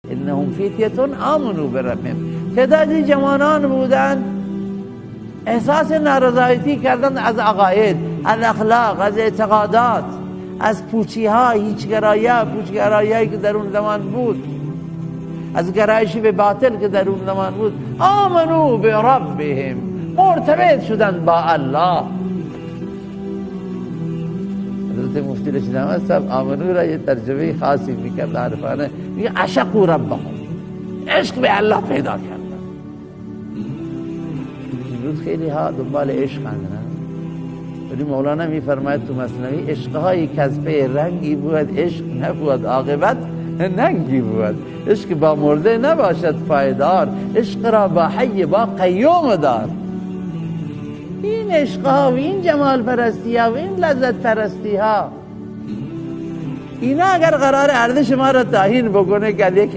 انهم فتیه آمنوا بربهم. تعدادی جوانان بودند احساس نارضایتی کردند از عقاید، از اخلاق، از اعتقادات، از پوچی ها، پوچگرایی که در اون زمان بود، از گرایشی به باطل که در اون زمان بود. آمنوا بربهم، مرتبط شدند با الله. حضرت مفتی رشید احمد صاحب آمنو را یه ترجمه خاصی میکرد عارفانه، میگه عشقوا ربهم، عشق به الله پیدا کردن. امروز خیلی ها دنبال عشق هستند، ولی مولانا میفرماید تو مثنوی عشقهای کسبه رنگی بود، عشق نبود عاقبت ننگی بود. عشق با مرده نباشد پایدار، عشق را با حی با قیوم دار. این عشق ها و این جمال پرستی ها و این لذت پرستی ها، اینا اگر قرار ارزش ما را تعیین بکنه که یک